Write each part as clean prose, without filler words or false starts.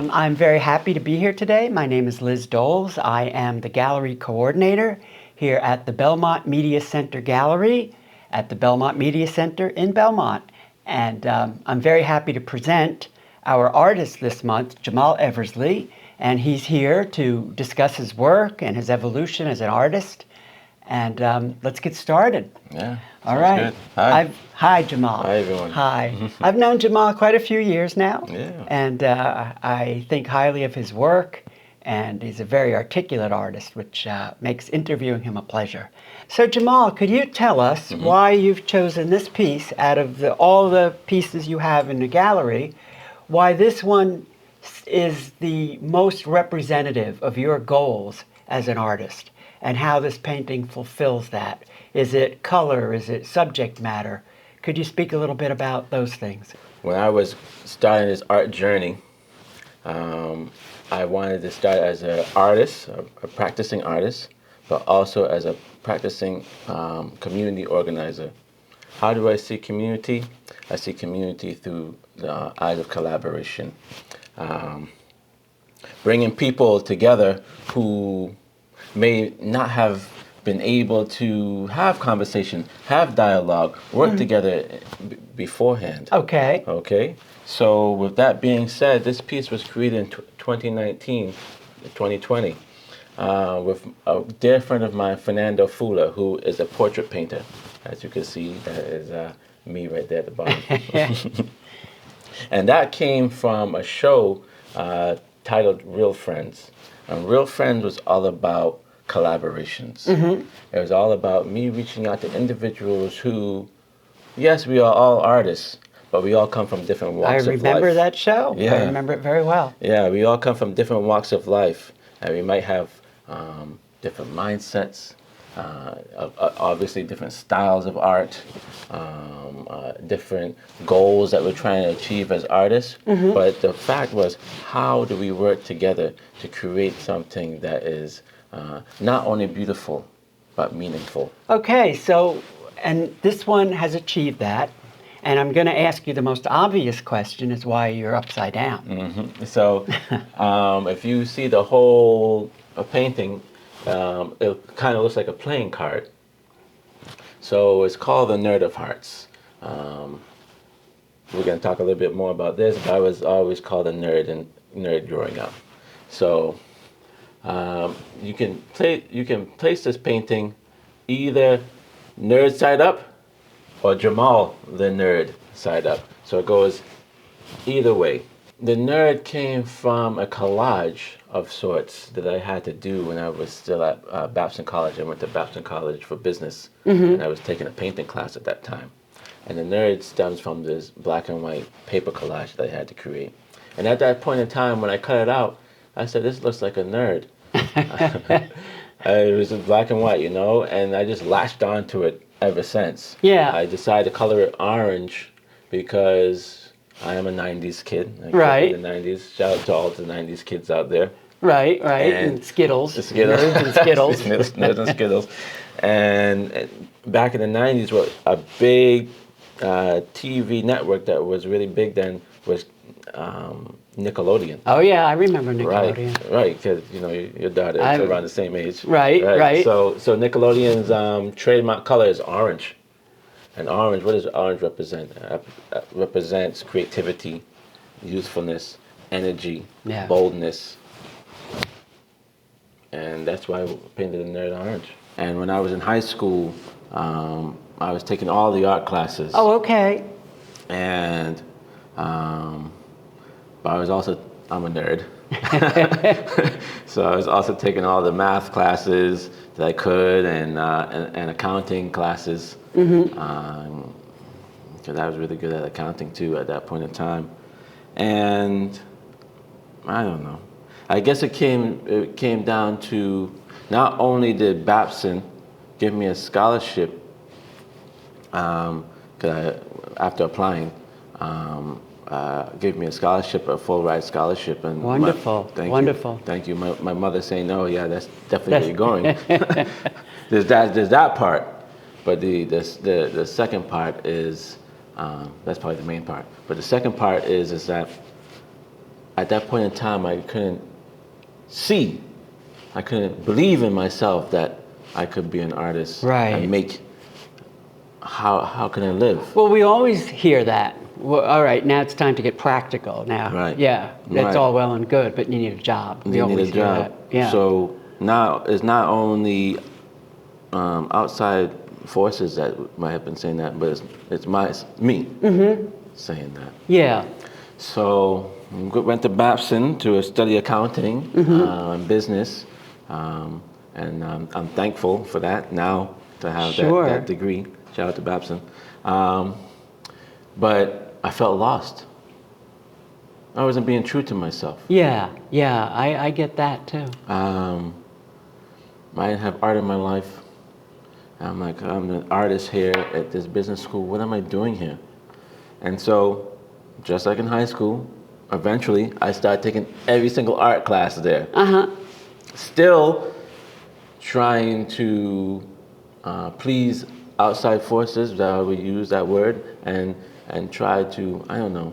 I'm very happy to be here today. My name is Liz Doles. I am the gallery coordinator here at the Belmont Media Center Gallery at the Belmont Media Center in Belmont. And I'm very happy to present our artist this month, Jamaal Eversley. And he's here to discuss his work and his evolution as an artist. And let's get started. Yeah. All right. Good. Hi. Hi, Jamaal. Hi, everyone. Hi. I've known Jamaal quite a few years now. Yeah. And I think highly of his work. And he's a very articulate artist, which makes interviewing him a pleasure. So, Jamaal, could you tell us why you've chosen this piece out of all the pieces you have in the gallery, why this one is the most representative of your goals as an artist? And how this painting fulfills that. Is it color? Is it subject matter? Could you speak a little bit about those things? When I was starting this art journey, I wanted to start as an artist, a practicing artist, but also as a practicing community organizer. How do I see community? I see community through the eyes of collaboration. Bringing people together who may not have been able to have conversation, have dialogue, work together beforehand. Okay. Okay. So with that being said, this piece was created in 2019, 2020, with a dear friend of mine, Fernando Fula, who is a portrait painter. As you can see, that is me right there at the bottom. And that came from a show titled Real Friends. And Real Friends was all about collaborations. It was all about me reaching out to individuals who, yes, we are all artists, but we all come from different walks of life. I remember that show. Yeah. I remember it very well. Yeah, we all come from different walks of life, and we might have different mindsets, obviously different styles of art, different goals that we're trying to achieve as artists. But the fact was, how do we work together to create something that is not only beautiful, but meaningful? Okay, so, and this one has achieved that. And I'm going to ask you the most obvious question is why you're upside down. So if you see the whole painting, it kind of looks like a playing card. So it's called the Nerd of Hearts. We're going to talk a little bit more about this, but I was always called a nerd growing up. So you can place this painting either nerd side up or Jamaal the nerd side up. So it goes either way. The nerd came from a collage of sorts that I had to do when I was still at Babson College. I went to Babson College for business, and I was taking a painting class at that time. And the nerd stems from this black and white paper collage that I had to create. And at that point in time, when I cut it out, I said, this looks like a nerd. It was in black and white, and I just latched onto it ever since. Yeah. I decided to color it orange because I am a 90s kid. I grew up Right. in the 90s. Shout out to all the 90s kids out there. Right. And Skittles. Skittles. Nerds and Skittles. Nerds and Skittles. And back in the 90s, what a big TV network that was really big then was Nickelodeon. Oh, yeah, I remember Nickelodeon. Right, because your daughter is around the same age. Right. So Nickelodeon's trademark color is orange, and orange. What does orange represent? Represents creativity, youthfulness, energy, boldness, and that's why I painted the nerd orange. And when I was in high school, I was taking all the art classes. Oh, okay. And but I'm a nerd. So I was also taking all the math classes that I could and accounting classes. Because I was really good at accounting too at that point in time. And I don't know. I guess it came down to not only did Babson give me a scholarship after applying, gave me a scholarship, a full ride scholarship. And Wonderful, wonderful. Thank you. My mother saying, "Oh yeah, that's definitely where you're going." There's that part, but the second part is that's probably the main part. But the second part is that at that point in time, I couldn't believe in myself that I could be an artist and make. How can I live? Well, we always hear that. Well, all right, now it's time to get practical. Now, that's all well and good, but you need a job. We always hear that. Yeah. So now it's not only outside forces that might have been saying that, but it's me saying that. Yeah. So went to Babson to study accounting and business, and I'm thankful for that now to have that degree. Shout out to Babson. But I felt lost. I wasn't being true to myself. Yeah, I get that too. I didn't have art in my life. I'm like, I'm an artist here at this business school. What am I doing here? And so, just like in high school, eventually I started taking every single art class there. Still trying to please outside forces, that I would use that word, and try to, I don't know,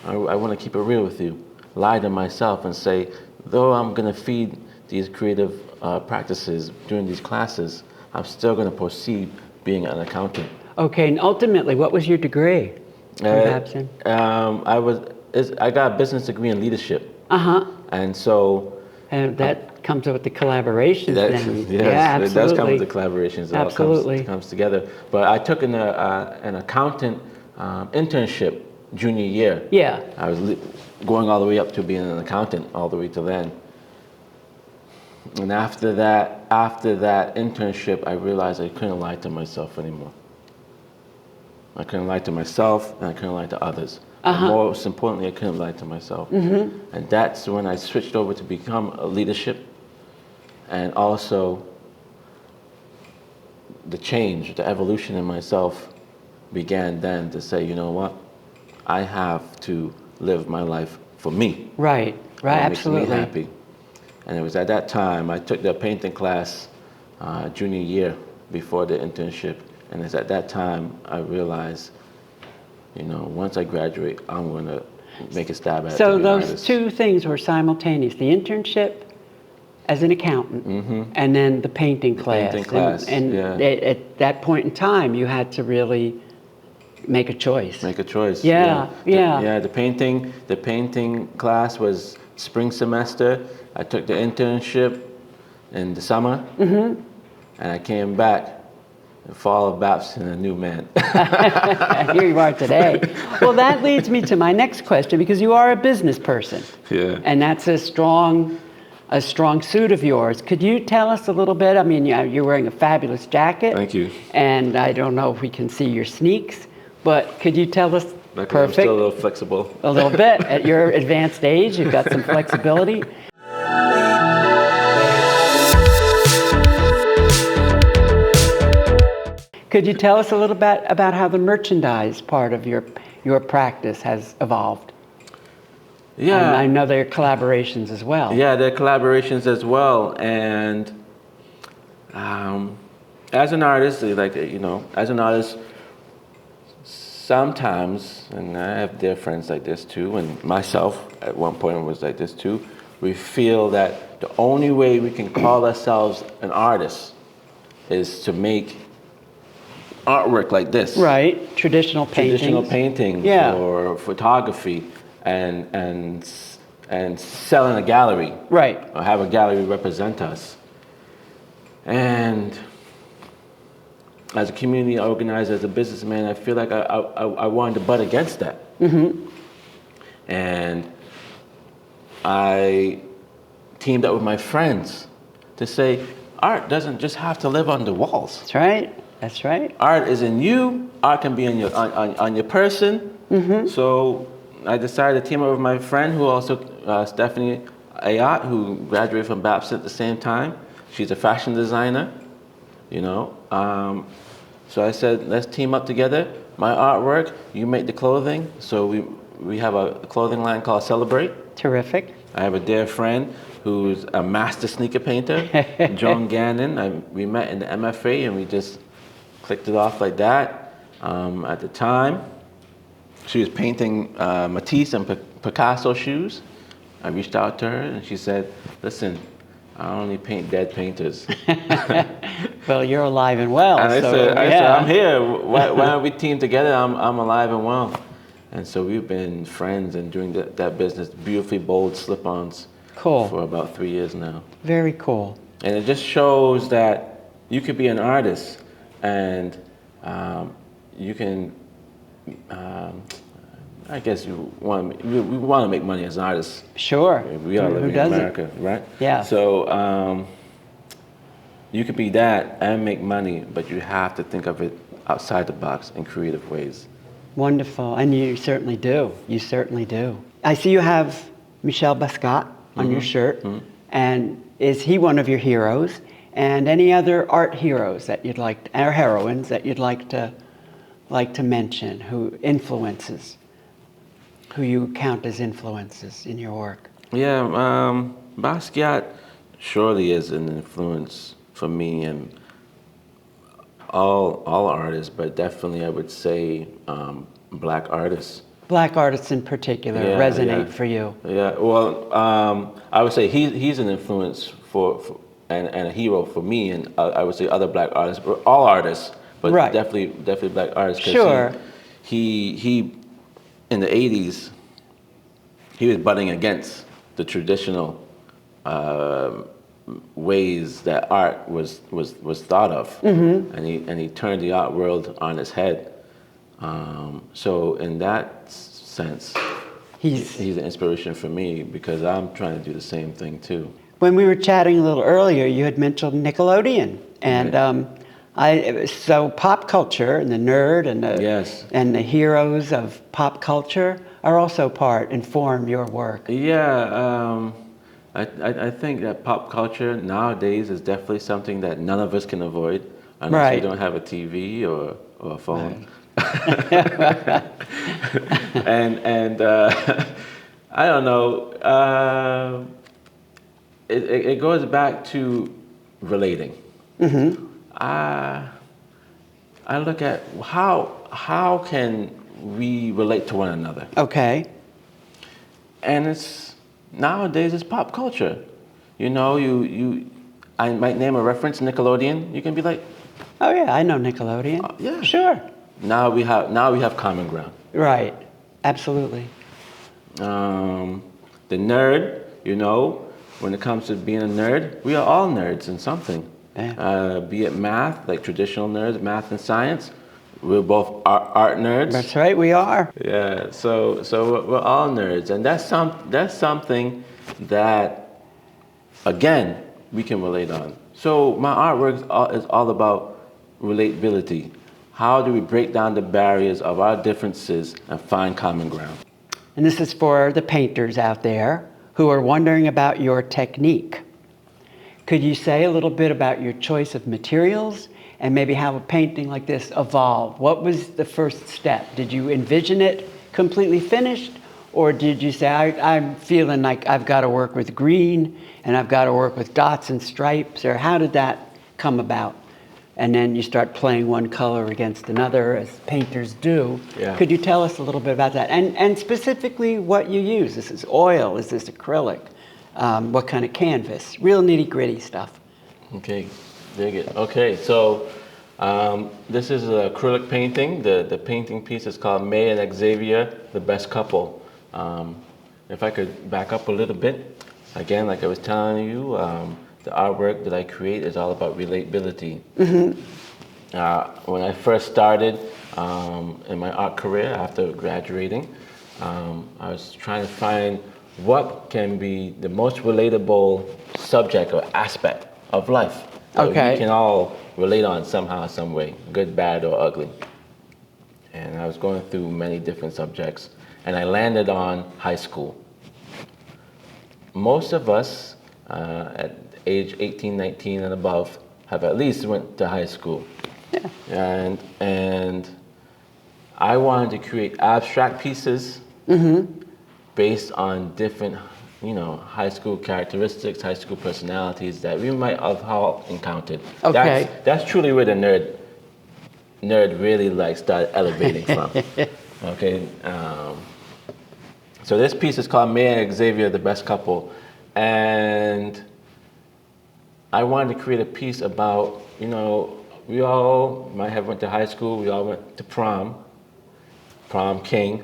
I want to keep it real with you, lie to myself and say, though I'm going to feed these creative practices during these classes, I'm still going to proceed being an accountant. Okay, and ultimately, what was your degree from Babson? I got a business degree in leadership. And so... And that comes with the collaborations then. Yes, yeah, it does come with the collaborations. It all comes together. But I took an accountant internship junior year. Yeah. I was going all the way up to being an accountant, all the way to then. And after that internship, I realized I couldn't lie to myself anymore. I couldn't lie to myself, and I couldn't lie to others. Most importantly, I couldn't lie to myself. And that's when I switched over to become a leadership, and also the change, the evolution in myself began then to say, you know what, I have to live my life for me. Right, absolutely. Makes me happy. And it was at that time I took the painting class junior year before the internship, and it's at that time I realized, you know, once I graduate, I'm going to make a stab at it. So those two things were simultaneous: the internship as an accountant, and then the painting class. And at that point in time, you had to really make a choice. Yeah. The painting class was spring semester. I took the internship in the summer, and I came back. The fall of Babson, a new man. Here you are today. Well, that leads me to my next question, because you are a business person. Yeah. And that's a strong suit of yours. Could you tell us a little bit? I mean, you're wearing a fabulous jacket. Thank you. And I don't know if we can see your sneaks, but could you tell us? Perfect. I'm still a little flexible. A little bit. At your advanced age, you've got some flexibility. Could you tell us a little bit about how the merchandise part of your practice has evolved? Yeah. I know there are collaborations as well. Yeah, there are collaborations as well. And as an artist, sometimes, and I have dear friends like this too, and myself at one point was like this too, we feel that the only way we can call ourselves an artist is to make artwork like this. Right, traditional paintings or photography, and sell in a gallery. Right. Or have a gallery represent us. And as a community organizer, as a businessman, I feel like I wanted to butt against that. And I teamed up with my friends to say, art doesn't just have to live on the walls. That's right. Art is in you. Art can be on your person. So I decided to team up with my friend, who also Stephanie Ayat, who graduated from Babson at the same time. She's a fashion designer, you know. So I said, let's team up together. my artwork, you make the clothing. So we have a clothing line called Celebrate. Terrific. I have a dear friend who's a master sneaker painter, Joan Gannon. We met in the MFA and we just clicked it off like that. At the time, she was painting Matisse and Picasso shoes. I reached out to her and she said, listen, I only paint dead painters. Well, you're alive and well. And I so, said, yeah. I'm here. Why don't we team together? I'm alive and well. And so we've been friends and doing that business, beautifully bold slip-ons, Cool. for about 3 years now. Very cool. And it just shows that you could be an artist and you can, I guess we want to make money as artists. Sure. We are Who living in doesn't? America, right? Yeah. So you could be that and make money, but you have to think of it outside the box in creative ways. Wonderful. And you certainly do. You certainly do. I see you have Michel Basquiat on your shirt. And is he one of your heroes? And any other art heroes that you'd like, or heroines that you'd like to mention, who you count as influences in your work? Yeah, Basquiat surely is an influence for me and all artists, but definitely I would say black artists. Black artists in particular resonate for you. Yeah, well, I would say he's an influence and a hero for me, and I would say other black artists, all artists, but Right. definitely black artists. 'Cause Sure. He in the 80s, he was butting against the traditional ways that art was thought of, and he turned the art world on its head. So in that sense, he's an inspiration for me because I'm trying to do the same thing too. When we were chatting a little earlier, you had mentioned Nickelodeon, and so pop culture and the nerd and the heroes of pop culture are also inform your work. Yeah, I think that pop culture nowadays is definitely something that none of us can avoid unless you don't have a TV or a phone. Right. and I don't know. It goes back to relating. I look at how can we relate to one another. Okay. And nowadays it's pop culture. You know, I might name a reference, Nickelodeon. You can be like, oh yeah, I know Nickelodeon. Yeah, sure. Now we have common ground. Right. Absolutely. The nerd, you know, when it comes to being a nerd, we are all nerds in something. Yeah. Be it math, like traditional nerds, math and science. We're both art nerds. That's right, we are. Yeah, so we're all nerds, and that's something that, again, we can relate on. So my artwork is all about relatability. How do we break down the barriers of our differences and find common ground? And this is for the painters out there who are wondering about your technique. Could you say a little bit about your choice of materials and maybe how a painting like this evolved? What was the first step? Did you envision it completely finished? Or did you say, I'm feeling like I've got to work with green and I've got to work with dots and stripes? Or how did that come about? And then you start playing one color against another, as painters do. Yeah. Could you tell us a little bit about that? And specifically what you use. This is oil, is this acrylic? What kind of canvas? Real nitty-gritty stuff. Okay, very good. Okay, so this is an acrylic painting. The painting piece is called May and Xavier, the Best Couple. If I could back up a little bit, again, like I was telling you, the artwork that I create is all about relatability. When I first started in my art career after graduating, I was trying to find what can be the most relatable subject or aspect of life that we can all relate on somehow, some way, good, bad, or ugly. And I was going through many different subjects, and I landed on high school. Most of us at age 18, 19 and above have at least went to high school. Yeah. And I wanted to create abstract pieces based on different, high school characteristics, high school personalities that we might have all encountered. Okay. That's truly where the nerd really started elevating from. Okay. So this piece is called May and Xavier, the Best Couple, and I wanted to create a piece about, we all might have went to high school, we all went to prom king,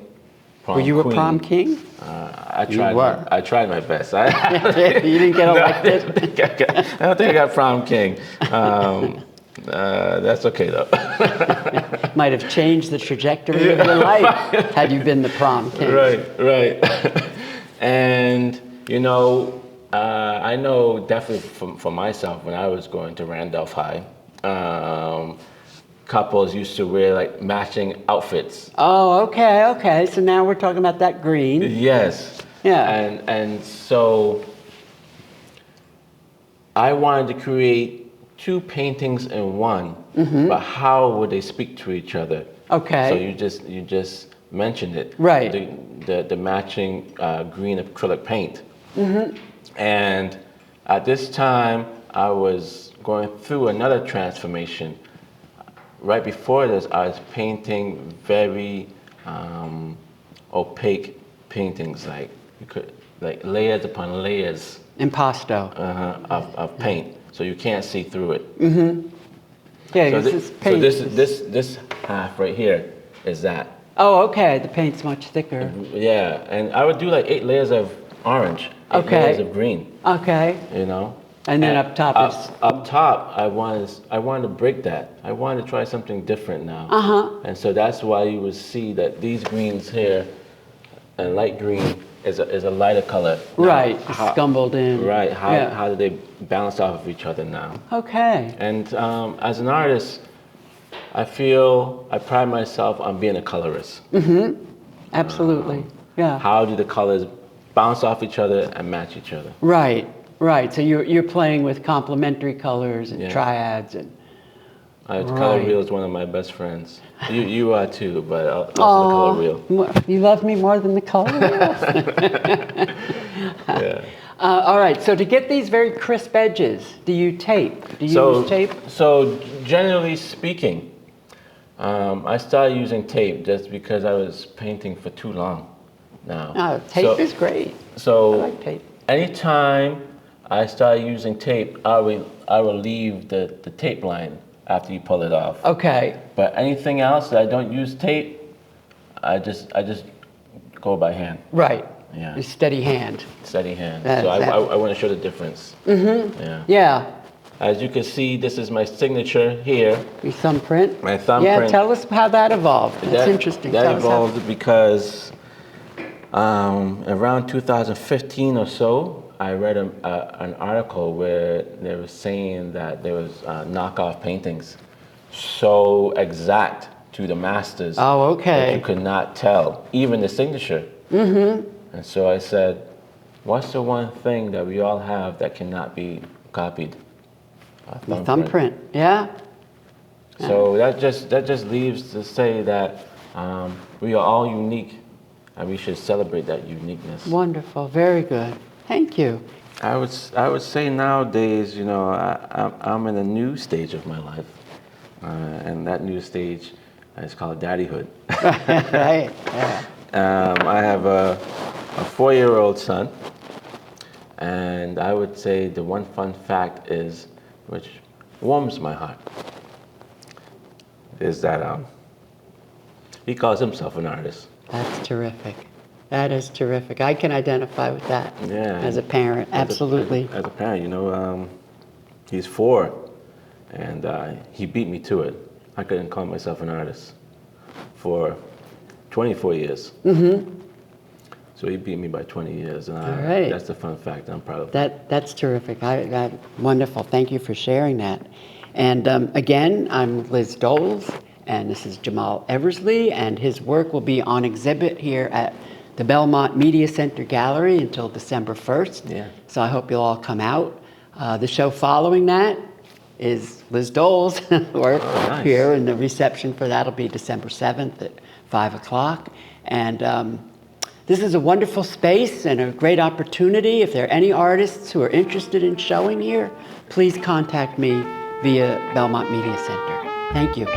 prom Were you queen. a prom king? I tried my best. You didn't get elected? I don't think I got prom king. That's okay though. Might have changed the trajectory of your life had you been the prom king. Right. And I know definitely for myself when I was going to Randolph High, couples used to wear matching outfits. Oh, okay. So now we're talking about that green. Yes. Yeah. And so I wanted to create two paintings in one, but how would they speak to each other? Okay. So you just mentioned it. Right. The matching green acrylic paint. And at this time, I was going through another transformation. Right before this, I was painting very opaque paintings, like layers upon layers. Impasto. Of paint, so you can't see through it. Yeah, So, this is paint. so this half right here is that. Oh, okay. The paint's much thicker. Yeah, and I would do 8 layers of orange, 8 Okay. layers of green. Okay. And then up top is up top. I wanted to break that. I wanted to try something different now. And so that's why you would see that these greens here, and light green is a lighter color. Now, right. Scumbled in. Right. How do they balance off of each other now? Okay. And as an artist, I feel I pride myself on being a colorist. Absolutely. Yeah. How do the colors bounce off each other and match each other? Right. So you're playing with complementary colors and triads and. Color wheel is one of my best friends. You are too, but also the color wheel. You love me more than the color wheel? Yeah. All right, so to get these very crisp edges, do you tape? Do you use tape? So generally speaking, I started using tape just because I was painting for too long now. Oh, tape is great. So I like tape. Anytime I started using tape, I will leave the tape line after you pull it off. Okay. But anything else that I don't use tape, I just go by hand. Right. Yeah. A steady hand. Steady hand. That's so I want to show the difference. Yeah. As you can see, this is my signature here. Your thumbprint? My thumbprint. Yeah, tell us how that evolved. That's interesting. That Tell us how- evolved because around 2015 or so, I read an article where they were saying that there was knockoff paintings so exact to the masters Oh, that okay. you could not tell, even the signature. And so I said, what's the one thing that we all have that cannot be copied? The thumbprint. Yeah. So that just leaves to say that we are all unique, and we should celebrate that uniqueness. Wonderful. Very good. Thank you. I would say nowadays, I'm in a new stage of my life, and that new stage is called daddyhood. Right. Yeah. I have a 4-year-old son, and I would say the one fun fact is, which warms my heart, is that he calls himself an artist. That's terrific. That is terrific. I can identify with that as a parent. Absolutely. As a parent, he's 4, and he beat me to it. I couldn't call myself an artist for 24 years. So he beat me by 20 years, and All right. That's the fun fact I'm proud of. That's terrific. Wonderful. Thank you for sharing that. And again, I'm Liz Doles, and this is Jamaal Eversley, and his work will be on exhibit here at the Belmont Media Center Gallery until December 1st. Yeah. So I hope you'll all come out. The show following that is Liz Doles' work nice. here, and the reception for that will be December 7th at 5 o'clock. And this is a wonderful space and a great opportunity. If there are any artists who are interested in showing here, please contact me via Belmont Media Center. Thank you.